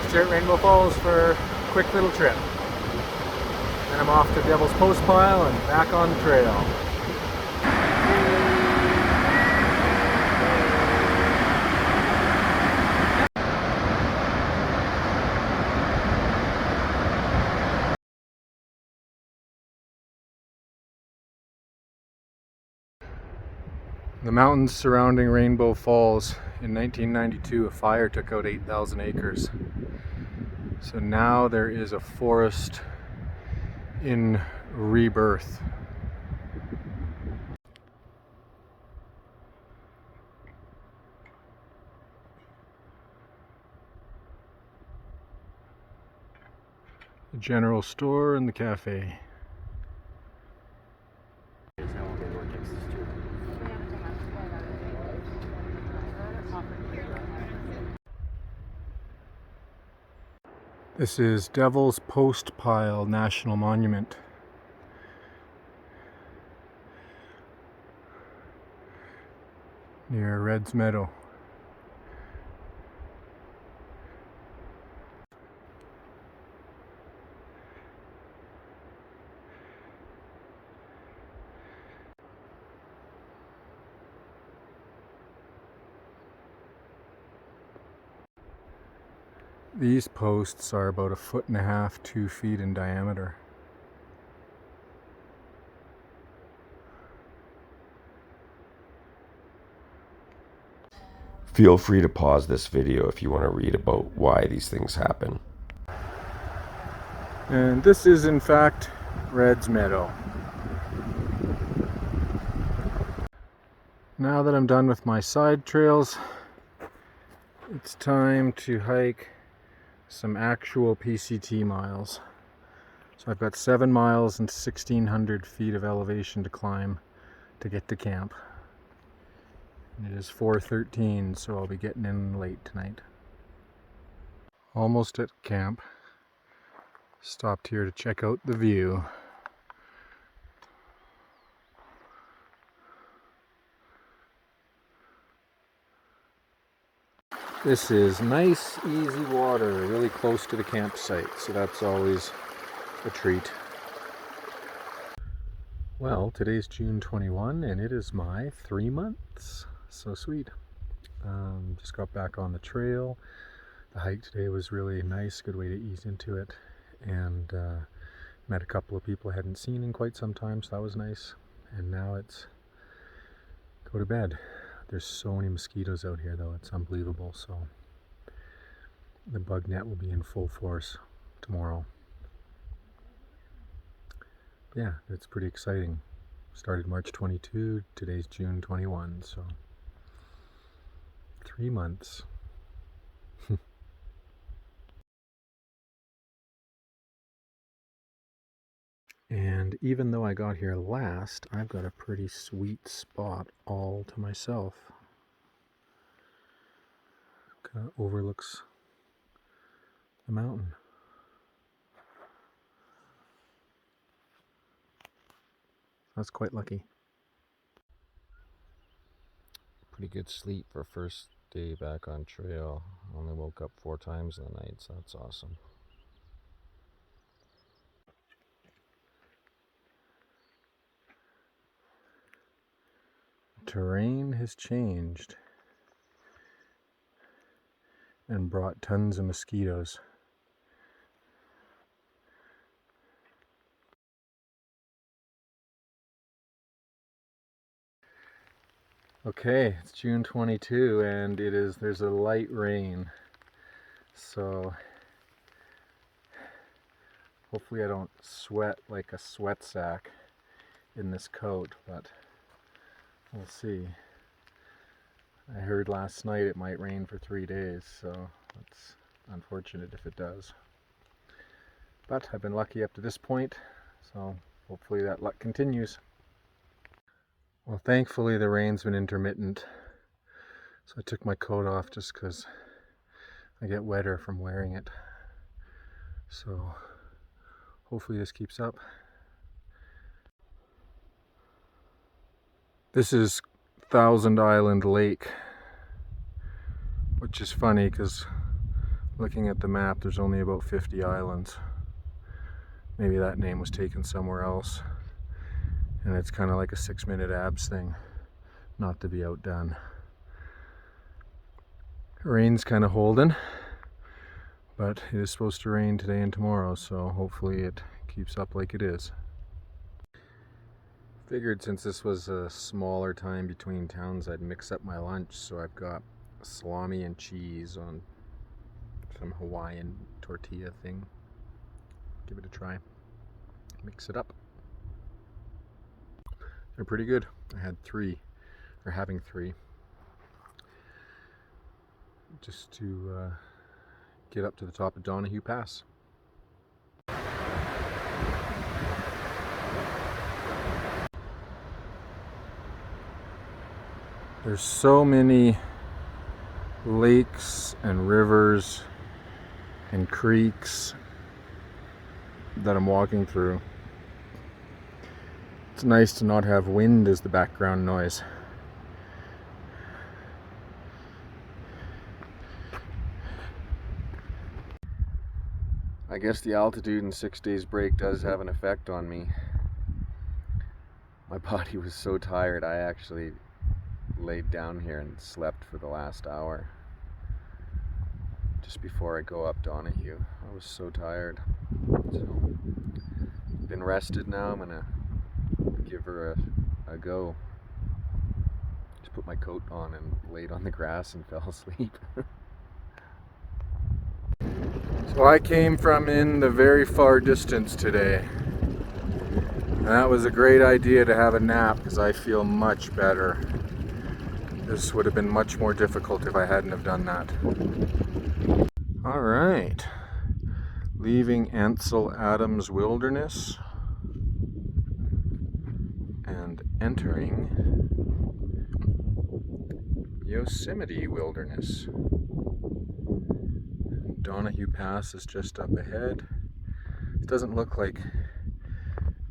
left here at Rainbow Falls for a quick little trip. And I'm off to Devil's Post Pile and back on the trail. The mountains surrounding Rainbow Falls, in 1992 a fire took out 8,000 acres. So now there is a forest in rebirth. The general store and the cafe. This is Devil's Post Pile National Monument. Near Red's Meadow. These posts are about 1.5 feet, 2 feet in diameter. Feel free to pause this video if you want to read about why these things happen. And this is in fact Red's Meadow. Now that I'm done with my side trails, it's time to hike some actual PCT miles. So I've got 7 miles and 1,600 feet of elevation to climb to get to camp. And it is 4:13, so I'll be getting in late tonight. Almost at camp. Stopped here to check out the view. This is nice, easy water, really close to the campsite, so that's always a treat. Well, today's June 21 and it is my 3 months. So sweet. Just got back on the trail. The hike today was really nice, good way to ease into it, and met a couple of people I hadn't seen in quite some time, so that was nice. And now it's go to bed. There's so many mosquitoes out here though, it's unbelievable, so the bug net will be in full force tomorrow. Yeah, it's pretty exciting. Started March 22, today's June 21, so 3 months. And even though I got here last, I've got a pretty sweet spot all to myself. Kind of overlooks the mountain. That's quite lucky. Pretty good sleep for first day back on trail. Only woke up 4 times in the night, so that's awesome. Terrain has changed and brought tons of mosquitoes. Okay, it's June 22 and there's a light rain, so hopefully I don't sweat like a sweat sack in this coat, but we'll see. I heard last night it might rain for 3 days, so that's unfortunate if it does. But I've been lucky up to this point, so hopefully that luck continues. Well, thankfully the rain's been intermittent, so I took my coat off just because I get wetter from wearing it. So hopefully this keeps up. This is Thousand Island Lake, which is funny because Looking at the map, there's only about 50 islands. Maybe that name was taken somewhere else. And it's kind of like a 6-minute abs thing, not to be outdone. Rain's kind of holding, but it is supposed to rain today and tomorrow, so hopefully it keeps up like it is. Figured since this was a smaller time between towns, I'd mix up my lunch, so I've got salami and cheese on some Hawaiian tortilla thing. Give it a try. Mix it up. They're pretty good. I had 3, or having 3, just to get up to the top of Donahue Pass. There's so many lakes and rivers and creeks that I'm walking through. It's nice to not have wind as the background noise. I guess the altitude and 6 days break does have an effect on me. My body was so tired, I actually laid down here and slept for the last hour just before I go up Donahue. I was so tired. So, been rested now. I'm gonna give her a go. Just put my coat on and laid on the grass and fell asleep. So I came from in the very far distance today. And that was a great idea to have a nap because I feel much better. This would have been much more difficult if I hadn't have done that. All right, leaving Ansel Adams Wilderness and entering Yosemite Wilderness. Donahue Pass is just up ahead. It doesn't look like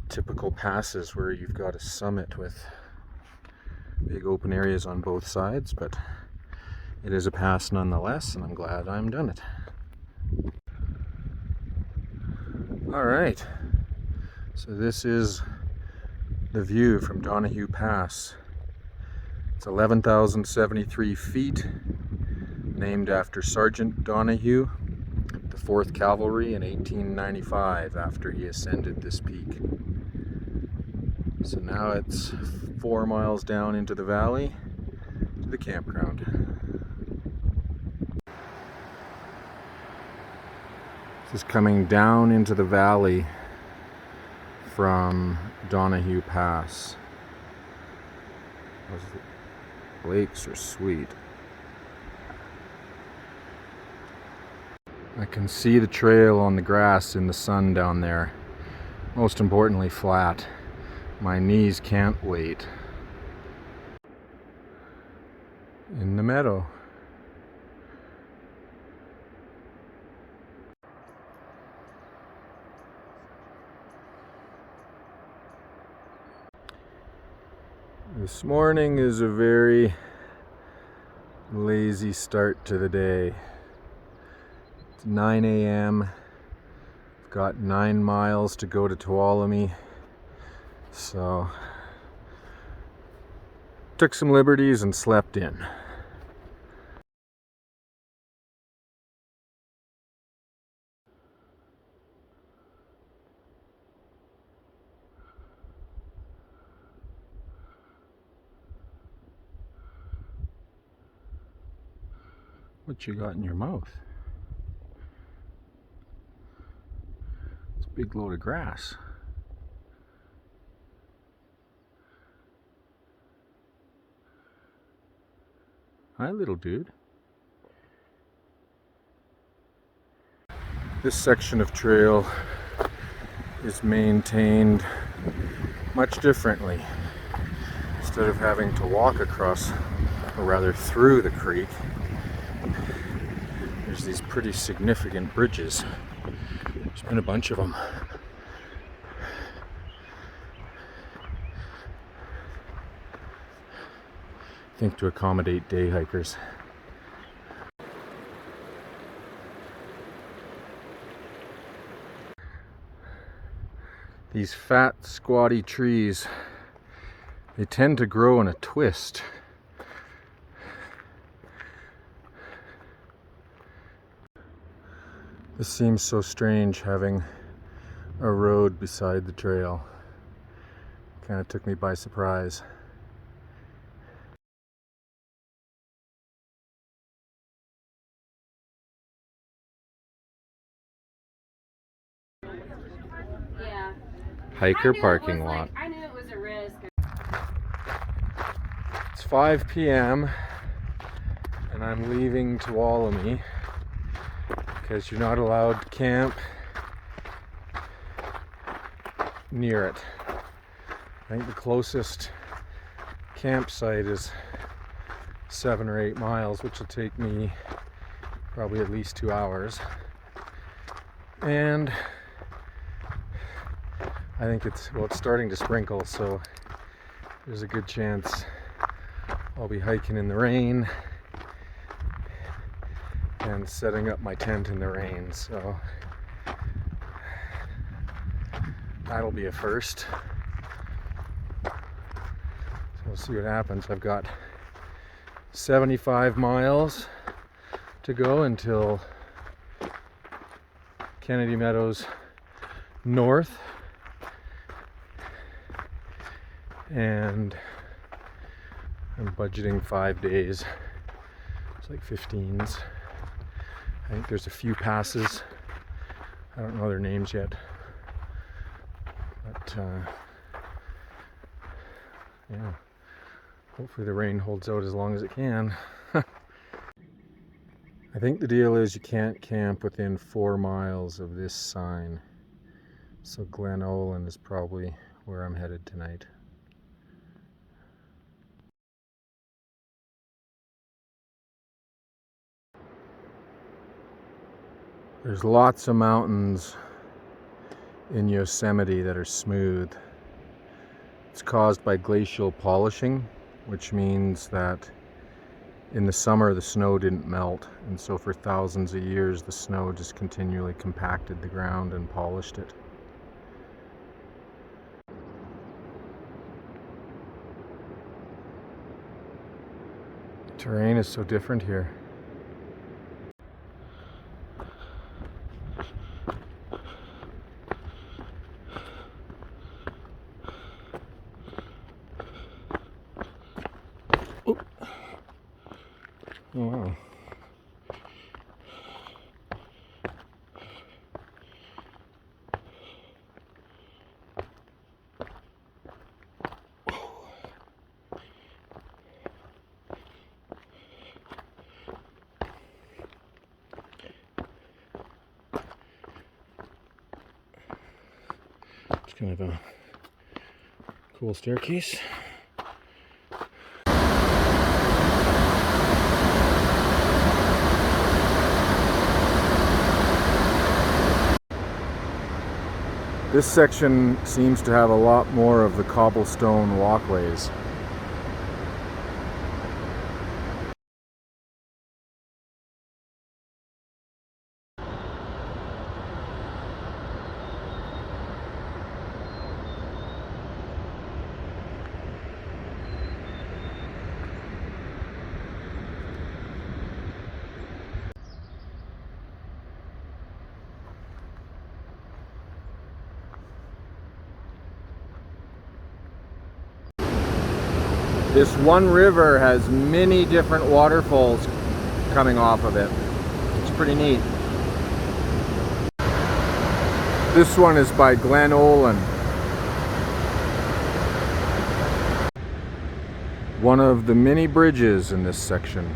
typical passes where you've got a summit with big open areas on both sides, but it is a pass nonetheless, and I'm glad I'm done it. All right, so this is the view from Donahue Pass. It's 11,073 feet, named after Sergeant Donahue, the 4th Cavalry in 1895 after he ascended this peak. So now it's 4 miles down into the valley to the campground. This is coming down into the valley from Donahue Pass. Those lakes are sweet. I can see the trail on the grass in the sun down there. Most importantly, flat. My knees can't wait. In the meadow. This morning is a very lazy start to the day. It's 9 a.m. I've got 9 miles to go to Tuolumne. So, took some liberties and slept in. What you got in your mouth? It's a big load of grass. Hi, little dude. This section of trail is maintained much differently. Instead of having to walk across, or rather through the creek, there's these pretty significant bridges. There's been a bunch of them. I think to accommodate day hikers. These fat, squatty trees, they tend to grow in a twist. This seems so strange, having a road beside the trail. Kind of took me by surprise. Yeah. Hiker parking lot. I knew it was a risk. It's 5 p.m. and I'm leaving Tuolumne because you're not allowed to camp near it. I think the closest campsite is 7 or 8 miles, which will take me probably at least 2 hours. And I think it's starting to sprinkle, so there's a good chance I'll be hiking in the rain and setting up my tent in the rain, so that'll be a first. So we'll see what happens. I've got 75 miles to go until Kennedy Meadows North, and I'm budgeting 5 days. It's like 15s. I think there's a few passes. I don't know their names yet, but yeah, hopefully the rain holds out as long as it can. I think the deal is you can't camp within 4 miles of this sign, so Glen Olin is probably where I'm headed tonight. There's lots of mountains in Yosemite that are smooth. It's caused by glacial polishing, which means that in the summer the snow didn't melt, and so for thousands of years the snow just continually compacted the ground and polished it. Terrain is so different here. Oh, wow. It's kind of a cool staircase. This section seems to have a lot more of the cobblestone walkways. This one river has many different waterfalls coming off of it. It's pretty neat. This one is by Glen Olin. One of the many bridges in this section.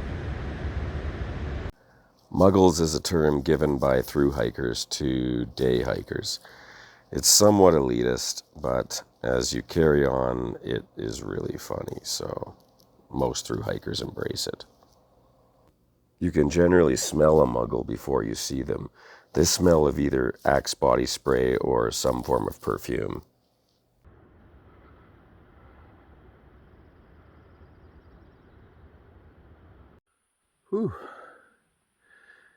Muggles is a term given by thru hikers to day hikers. It's somewhat elitist, but as you carry on, it is really funny, so most thru hikers embrace it. You can generally smell a muggle before you see them. They smell of either Axe body spray or some form of perfume. Whew.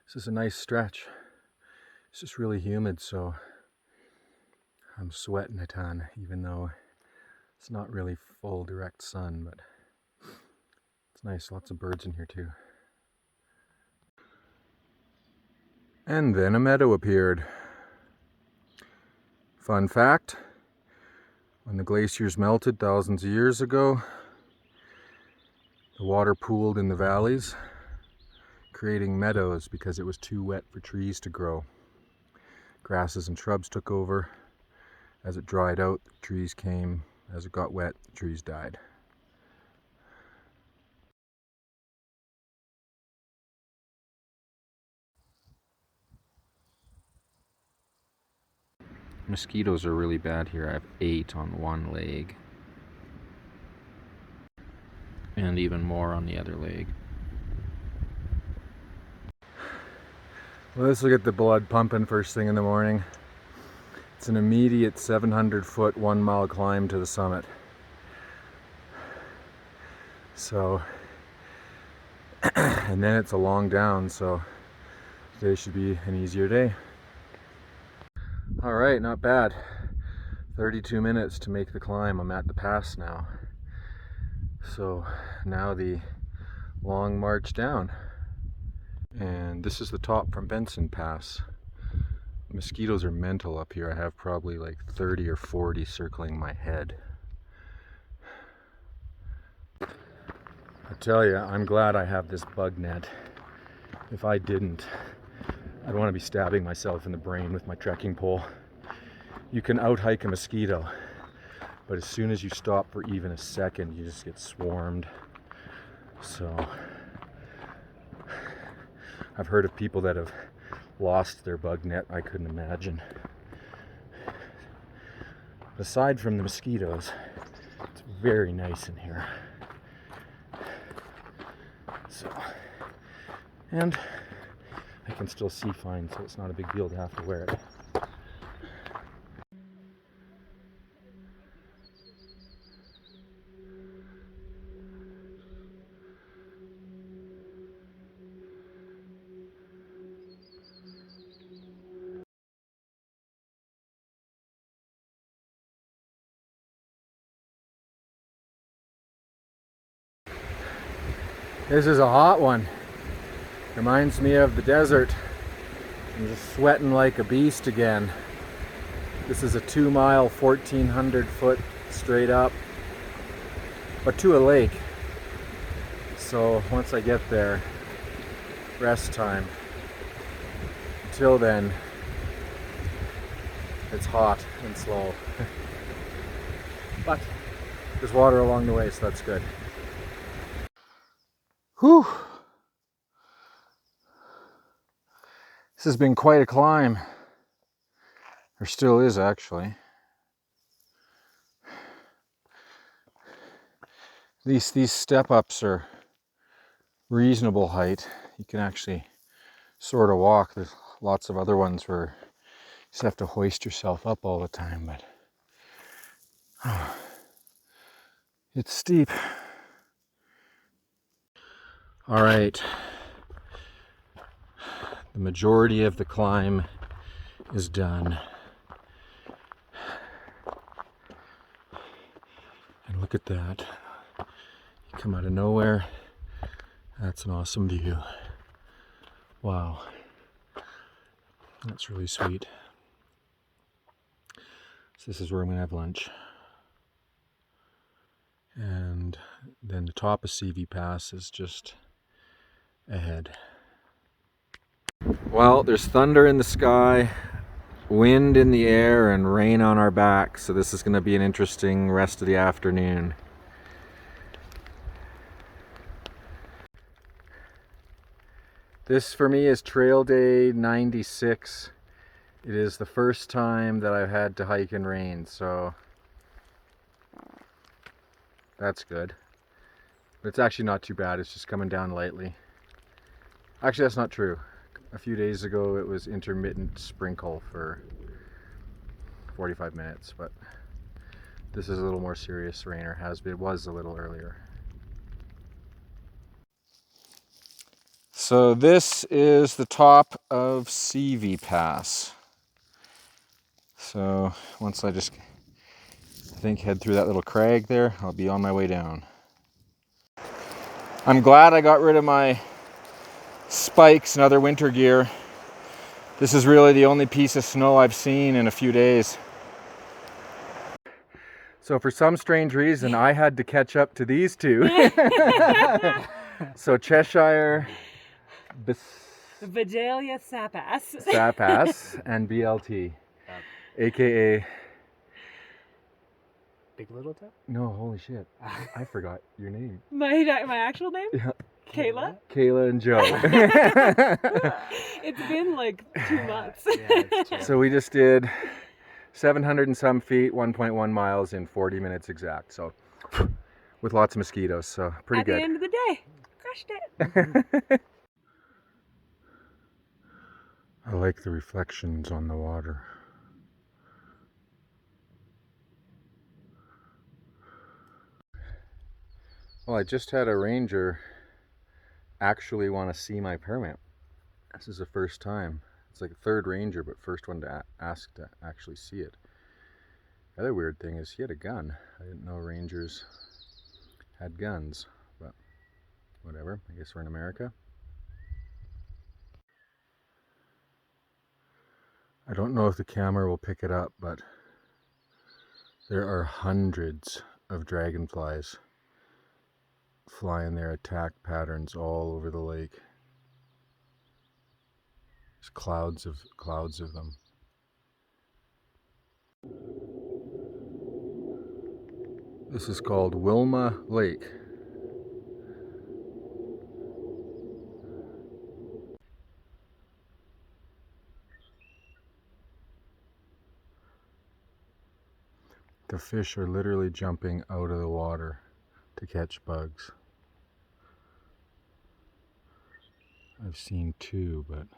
This is a nice stretch. It's just really humid, so I'm sweating a ton, even though it's not really full direct sun, but it's nice. Lots of birds in here too. And then a meadow appeared. Fun fact, when the glaciers melted thousands of years ago, the water pooled in the valleys, creating meadows because it was too wet for trees to grow. Grasses and shrubs took over. As it dried out, the trees came. As it got wet, the trees died. Mosquitoes are really bad here. I have 8 on one leg. And even more on the other leg. Well, let's look at the blood pumping first thing in the morning. It's an immediate 700-foot, 1-mile climb to the summit. So, and then it's a long down, so today should be an easier day. All right, not bad. 32 minutes to make the climb. I'm at the pass now. So now the long march down. And this is the top from Benson Pass. Mosquitoes are mental up here. I have probably like 30 or 40 circling my head. I tell you, I'm glad I have this bug net. If I didn't, I'd want to be stabbing myself in the brain with my trekking pole. You can out-hike a mosquito, but as soon as you stop for even a second, you just get swarmed. So I've heard of people that have lost their bug net. I couldn't imagine. Aside from the mosquitoes, it's very nice in here. So, and I can still see fine, so it's not a big deal to have to wear it. This is a hot one. Reminds me of the desert. I'm just sweating like a beast again. This is a 2-mile, 1,400-foot straight up, but to a lake. So once I get there, rest time. Until then, it's hot and slow. But there's water along the way, so that's good. Whew! This has been quite a climb. Or still is, actually. These step-ups are reasonable height. You can actually sort of walk. There's lots of other ones where you just have to hoist yourself up all the time, but it's steep. All right. The majority of the climb is done. And look at that. You come out of nowhere. That's an awesome view. Wow. That's really sweet. So this is where I'm going to have lunch. And then the top of CV Pass is just ahead. Well, there's thunder in the sky, wind in the air, and rain on our back. So this is going to be an interesting rest of the afternoon. This for me is trail day 96. It is the first time that I've had to hike in rain, so that's good. But it's actually not too bad. It's just coming down lightly. Actually, that's not true. A few days ago it was intermittent sprinkle for 45 minutes, but this is a little more serious rain, or has been. It was a little earlier. So this is the top of CV Pass. So once I think head through that little crag there, I'll be on my way down. I'm glad I got rid of my spikes and other winter gear. This is really the only piece of snow I've seen in a few days. So for some strange reason, I had to catch up to these two. So Cheshire, Vidalia Sapas. Sapas, and BLT, aka... Big Little Toe? No, holy shit. I forgot your name. My actual name? Yeah. Kayla? Kayla and Joe. It's been like 2 months. Yeah, it's true. So we just did 700 and some feet, 1.1 miles in 40 minutes exact. So with lots of mosquitoes, so pretty At good. the end of the day, crushed it. I like the reflections on the water. Well, I just had a ranger actually want to see my permit. This is the first time. It's like a third ranger, but first one to ask to actually see it. The other weird thing is he had a gun. I didn't know rangers had guns, but whatever. I guess we're in America. I don't know if the camera will pick it up, but there are hundreds of dragonflies flying their attack patterns all over the lake. There's clouds of them. This is called Wilma Lake. The fish are literally jumping out of the water to catch bugs. I've seen 2, but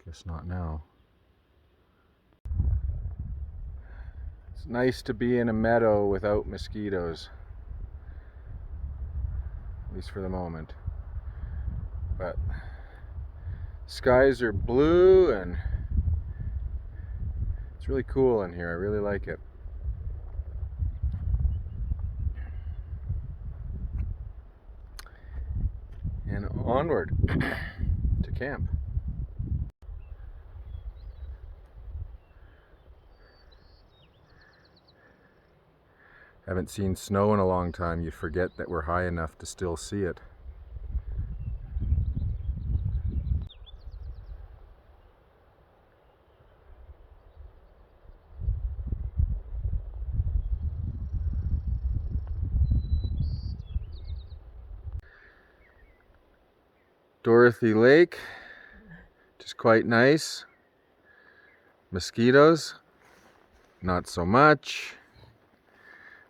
guess not now. It's nice to be in a meadow without mosquitoes. At least for the moment. But skies are blue and it's really cool in here. I really like it. And onward to camp. Haven't seen snow in a long time. You forget that we're high enough to still see it. Dorothy Lake, which is quite nice. Mosquitoes, not so much.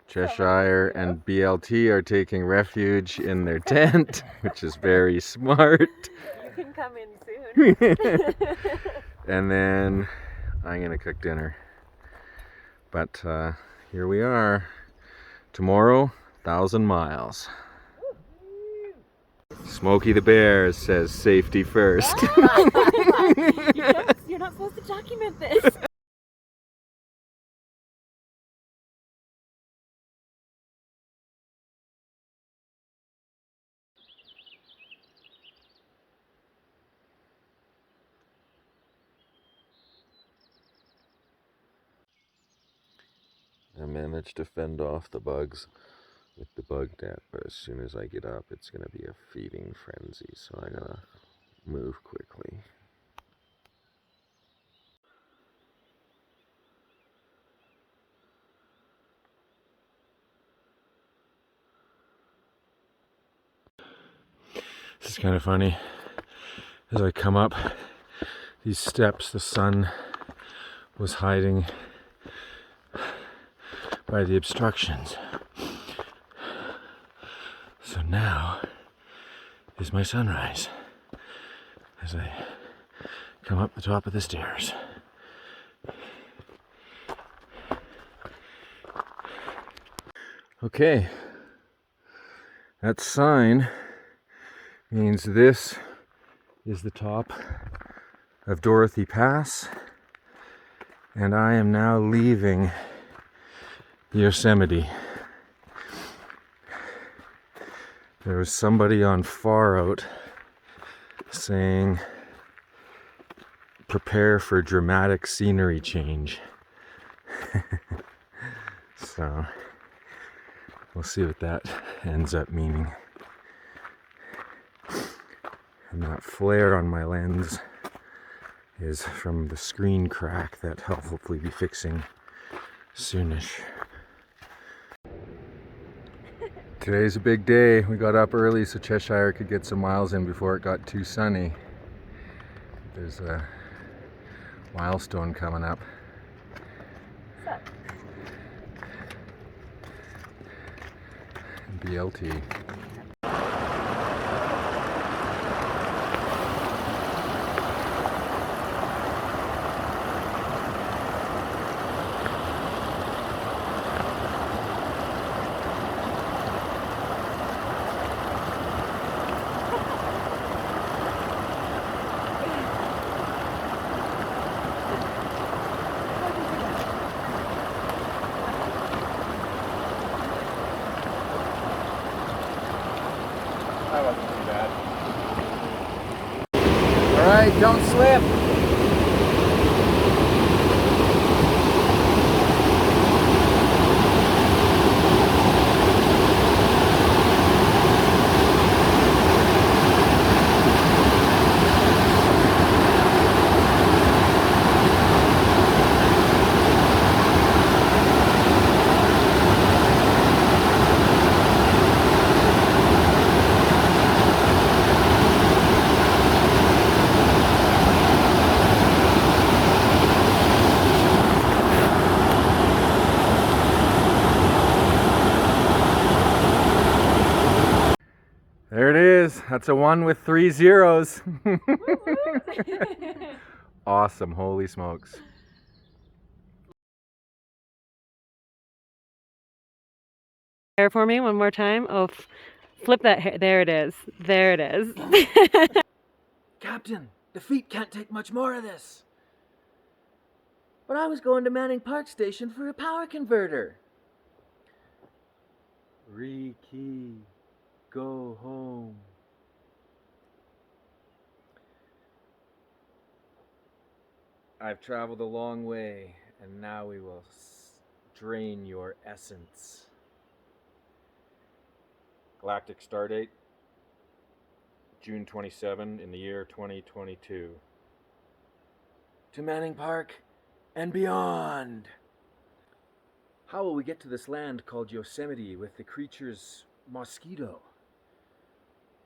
Cheshire and BLT are taking refuge in their tent, which is very smart. You can come in soon. And then I'm gonna cook dinner. But here we are. Tomorrow, 1,000 miles. Smokey the Bear says safety first. You're not supposed to document this. I managed to fend off the bugs with the bug net, but as soon as I get up, it's going to be a feeding frenzy, so I gotta move quickly. This is kind of funny. As I come up these steps, the sun was hiding by the obstructions. So now is my sunrise as I come up the top of the stairs. Okay, that sign means this is the top of Dorothy Pass, And I am now leaving Yosemite. There was somebody on Far Out saying, prepare for dramatic scenery change. So we'll see what that ends up meaning. And that flare on my lens is from the screen crack that I'll hopefully be fixing soonish. Today's a big day. We got up early so Cheshire could get some miles in before it got too sunny. There's a milestone coming up. What's up? BLT. That wasn't too bad. All right, don't slip. There it is. That's a 1 with 3 zeros. Awesome. Holy smokes. Hair for me one more time. Oh, flip that hair. There it is. There it is. Captain, the feet can't take much more of this. But I was going to Manning Park Station for a power converter. Riki, go home. I've traveled a long way, and now we will drain your essence. Galactic stardate, June 27 in the year 2022. To Manning Park and beyond. How will we get to this land called Yosemite with the creature's mosquito?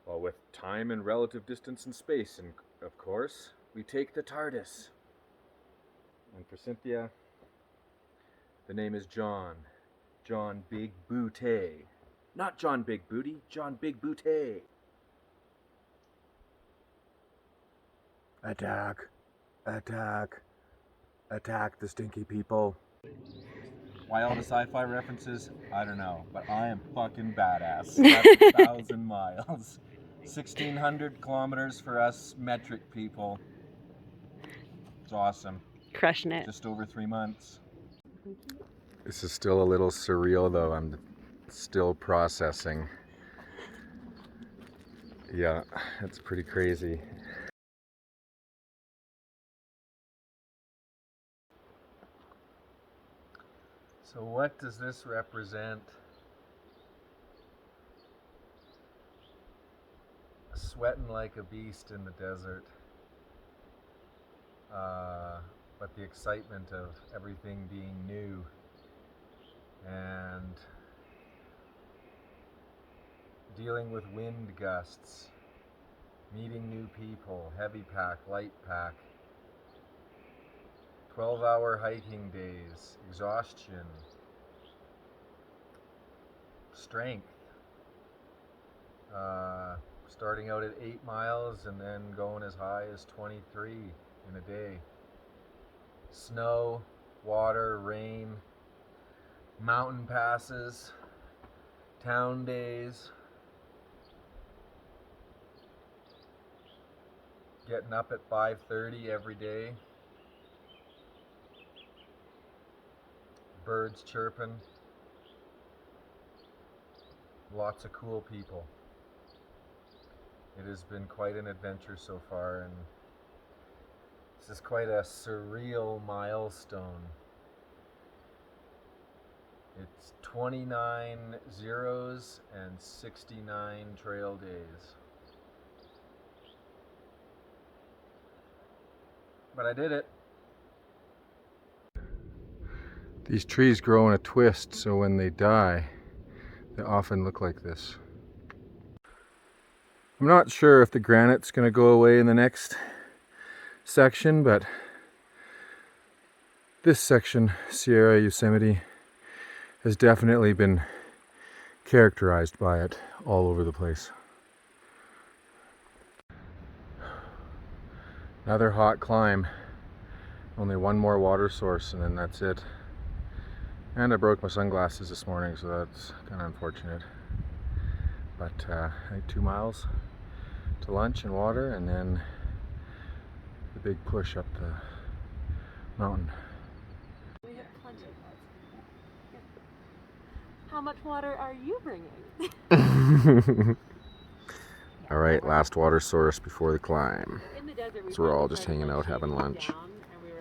Well, with time and relative distance and space, and of course, We take the TARDIS. and for Cynthia, the name is John. John Big Booty. Not John Big Booty, John Big Booty. Attack. Attack. Attack the stinky people. Why all the sci-fi references? I don't know, but I am fucking badass. That's 1,000 miles. 1,600 kilometers for us metric people. It's awesome. Crushing it. Just over 3 months. This is still a little surreal though. I'm still processing. Yeah, it's pretty crazy. So what does this represent? Sweating like a beast in the desert. But the excitement of everything being new and dealing with wind gusts, meeting new people, heavy pack, light pack, 12-hour hiking days, exhaustion, strength, starting out at 8 miles and then going as high as 23 in a day. Snow, water, rain, mountain passes, town days, getting up at 5:30 every day, birds chirping, lots of cool people. It has been quite an adventure so far, and this is quite a surreal milestone. It's 29 zeros and 69 trail days. But I did it. These trees grow in a twist, so when they die, they often look like this. I'm not sure if the granite's going to go away in the next section, but this section, Sierra Yosemite, has definitely been characterized by it all over the place. Another hot climb. Only one more water source and then that's it. And I broke my sunglasses this morning, so that's kind of unfortunate. But I think 2 miles to lunch and water, and then the big push up the mountain. We have plenty of water. How much water are you bringing? All right, last water source before the climb. In the desert, So we're all just hanging out having lunch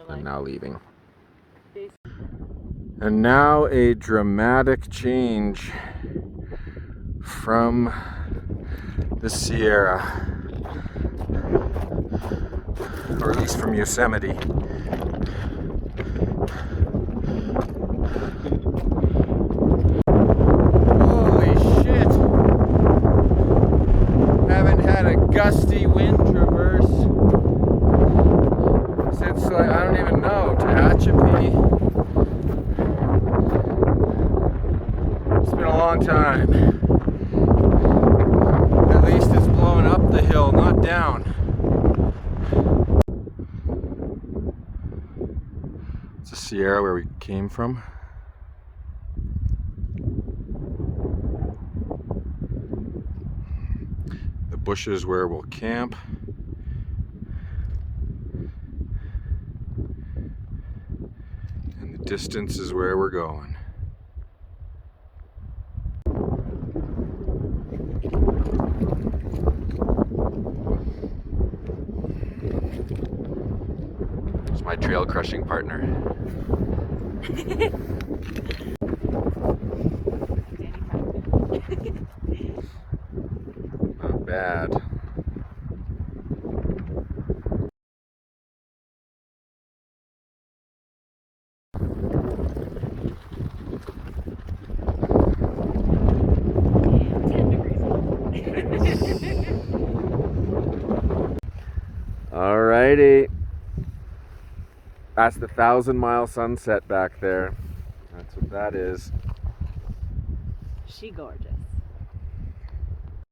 and now leaving. And now a dramatic change from the Sierra, or at least from Yosemite. Holy shit! Haven't had a gusty wind traverse since, like, I don't even know, Tehachapi. It's been a long time. At least it's blowing up the hill, not down. It's the Sierra where we came from. The bushes where we'll camp. And the distance is where we're going. It's my trail crushing partner. Not bad. Alrighty. That's the 1,000-mile sunset back there. That's what that is. She gorgeous.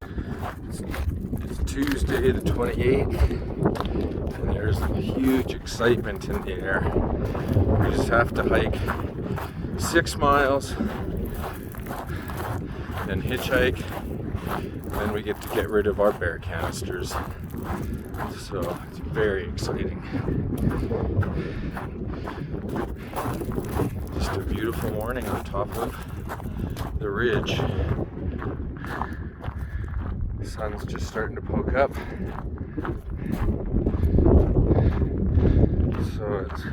It's Tuesday the 28th, and there's huge excitement in the air. We just have to hike 6 miles, then hitchhike, then we get to get rid of our bear canisters. So it's very exciting. Just a beautiful morning on top of the ridge. The sun's just starting to poke up. So it's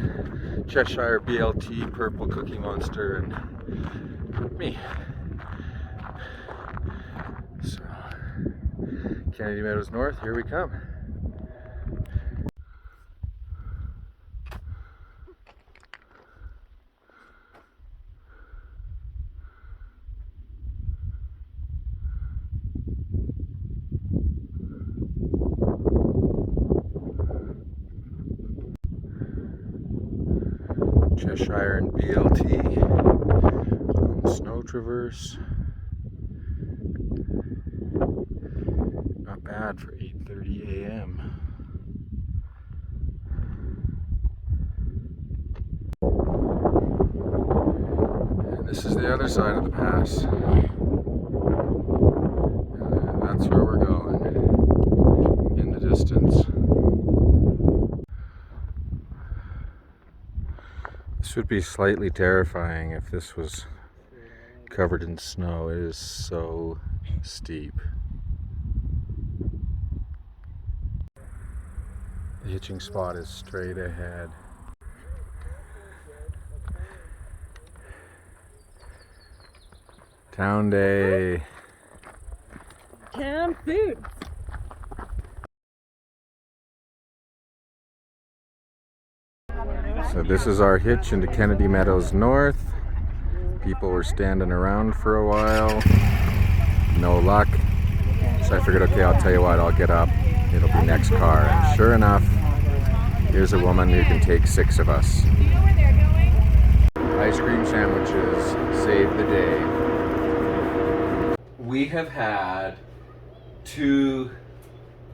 Cheshire BLT, Purple Cookie Monster, and me. So, Kennedy Meadows North, here we come. Cheshire and BLT on the snow traverse. Not bad for 8:30 a.m. And this is the other side of the pass. And that's where we're going in the distance. This would be slightly terrifying if this was covered in snow. It is so steep. The hitching spot is straight ahead. Town day. Town food. So this is our hitch into Kennedy Meadows North. People were standing around for a while. No luck. So I figured, okay, I'll tell you what, I'll get up. It'll be next car. And sure enough, here's a woman who can take 6 of us. Ice cream sandwiches save the day. We have had 2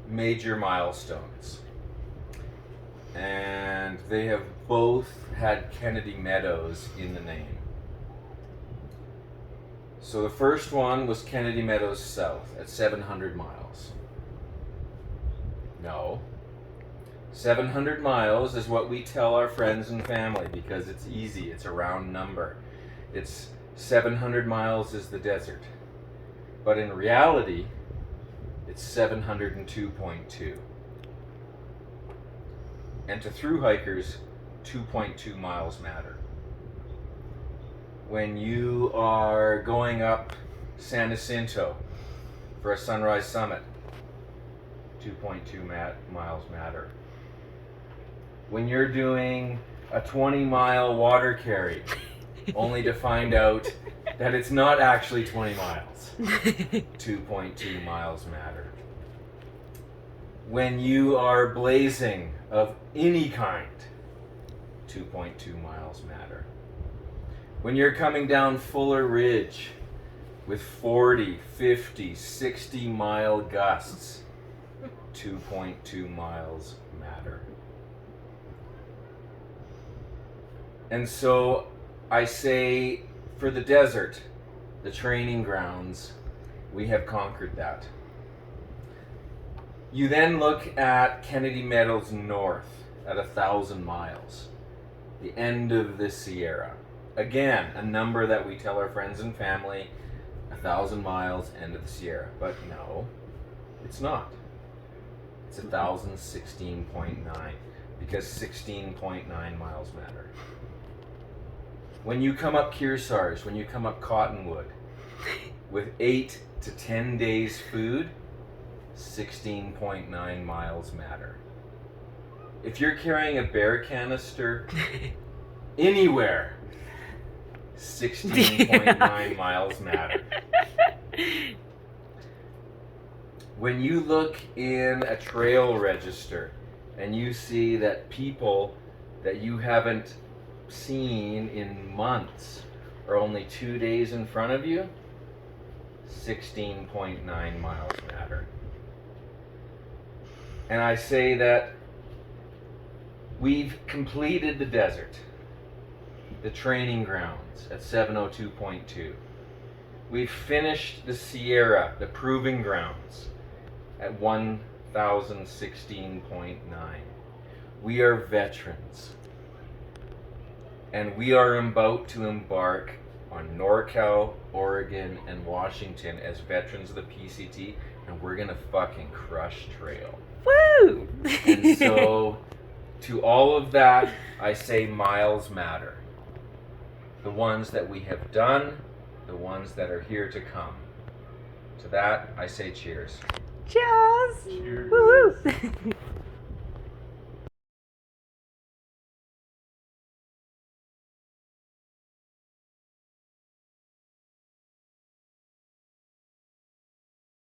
major milestones. And they have both had Kennedy Meadows in the name. So the first one was Kennedy Meadows South at 700 miles. No. 700 miles is what we tell our friends and family because it's easy, it's a round number. It's 700 miles is the desert. But in reality, it's 702.2. And to through hikers, 2.2 miles matter. When you are going up San Jacinto for a sunrise summit, 2.2 miles matter. When you're doing a 20-mile water carry, only to find out that it's not actually 20 miles, 2.2 miles matter. When you are blazing of any kind, 2.2 miles matter. When you're coming down Fuller Ridge with 40, 50, 60 mile gusts, 2.2 miles matter. And so I say for the desert, the training grounds, we have conquered that. You then look at Kennedy Meadows North at 1,000 miles, the end of the Sierra. Again, a number that we tell our friends and family, 1,000 miles, end of the Sierra. But no, it's not. It's 1,016.9 because 16.9 miles matter. When you come up Kearsarge, when you come up Cottonwood, with 8 to 10 days food, 16.9 miles matter. If you're carrying a bear canister anywhere, 16.9 miles matter. When you look in a trail register and you see that people that you haven't seen in months are only 2 days in front of you, 16.9 miles matter. And I say that we've completed the desert, the training grounds at 702.2. We've finished the Sierra, the proving grounds, at 1,016.9. We are veterans. And we are about to embark on NorCal, Oregon, and Washington as veterans of the PCT, and we're gonna fucking crush trail. Woo! And so, to all of that, I say miles matter. The ones that we have done, the ones that are here to come. To that, I say cheers. Cheers! Cheers. Woo-hoo.